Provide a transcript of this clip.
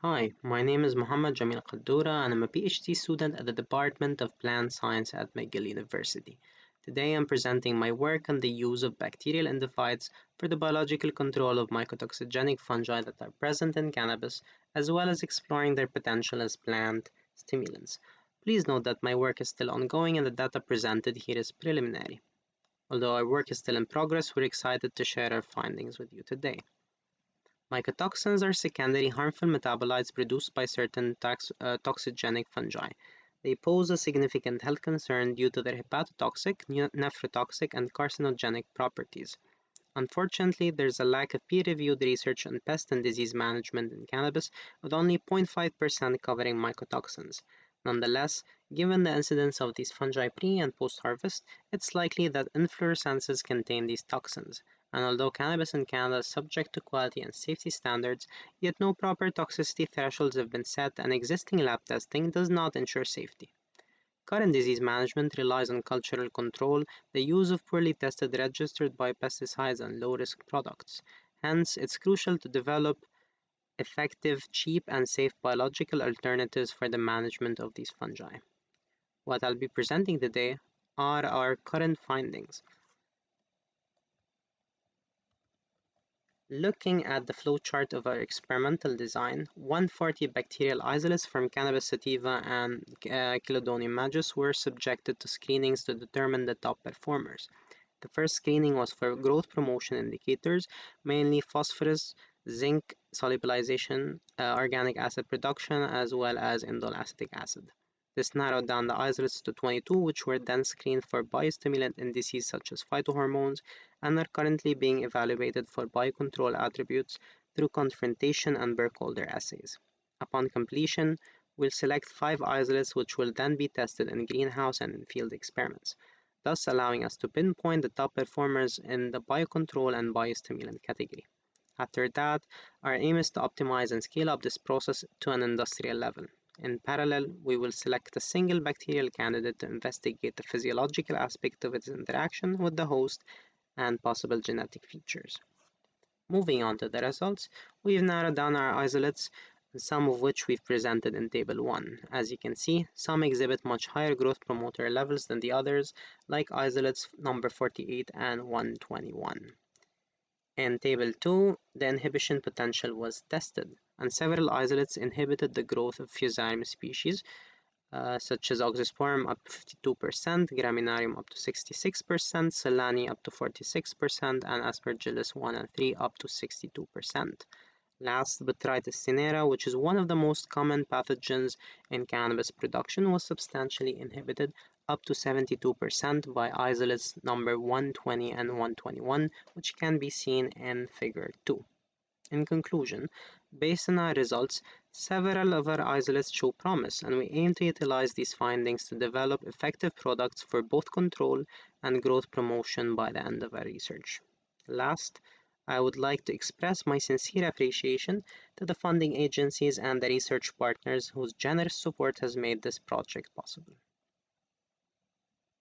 Hi, my name is Muhammad Jamil Kaddoura and I'm a PhD student at the Department of Plant Science at McGill University. Today I'm presenting my work on the use of bacterial endophytes for the biological control of mycotoxigenic fungi that are present in cannabis, as well as exploring their potential as plant stimulants. Please note that my work is still ongoing and the data presented here is preliminary. Although our work is still in progress, we're excited to share our findings with you today. Mycotoxins are secondary harmful metabolites produced by certain toxigenic fungi. They pose a significant health concern due to their hepatotoxic, nephrotoxic, and carcinogenic properties. Unfortunately, there's a lack of peer-reviewed research on pest and disease management in cannabis, with only 0.5% covering mycotoxins. Nonetheless, given the incidence of these fungi pre- and post-harvest, it's likely that inflorescences contain these toxins. And although cannabis in Canada is subject to quality and safety standards, yet no proper toxicity thresholds have been set and existing lab testing does not ensure safety. Current disease management relies on cultural control, the use of poorly tested registered biopesticides and low-risk products. Hence, it's crucial to develop effective, cheap, and safe biological alternatives for the management of these fungi. What I'll be presenting today are our current findings. Looking at the flowchart of our experimental design, 140 bacterial isolates from Cannabis sativa and Chilodonium majus were subjected to screenings to determine the top performers. The first screening was for growth promotion indicators, mainly phosphorus, zinc solubilization, organic acid production, as well as indole acetic acid. This narrowed down the isolates to 22, which were then screened for biostimulant indices such as phytohormones and are currently being evaluated for biocontrol attributes through confrontation and Burkholder assays. Upon completion, we'll select 5 isolates which will then be tested in greenhouse and in field experiments, thus allowing us to pinpoint the top performers in the biocontrol and biostimulant category. After that, our aim is to optimize and scale up this process to an industrial level. In parallel, we will select a single bacterial candidate to investigate the physiological aspect of its interaction with the host and possible genetic features. Moving on to the results, we've narrowed down our isolates, some of which we've presented in Table 1. As you can see, some exhibit much higher growth promoter levels than the others, like isolates number 48 and 121. In Table 2, the inhibition potential was tested, and several isolates inhibited the growth of Fusarium species, such as Oxysporum up to 52%, Graminarium up to 66%, Solani up to 46%, and Aspergillus 1 and 3 up to 62%. Last, Botrytis cinerea, which is one of the most common pathogens in cannabis production, was substantially inhibited up to 72% by isolates number 120 and 121, which can be seen in Figure 2. In conclusion, based on our results, several of our isolates show promise, and we aim to utilize these findings to develop effective products for both control and growth promotion by the end of our research. Last, I would like to express my sincere appreciation to the funding agencies and the research partners whose generous support has made this project possible.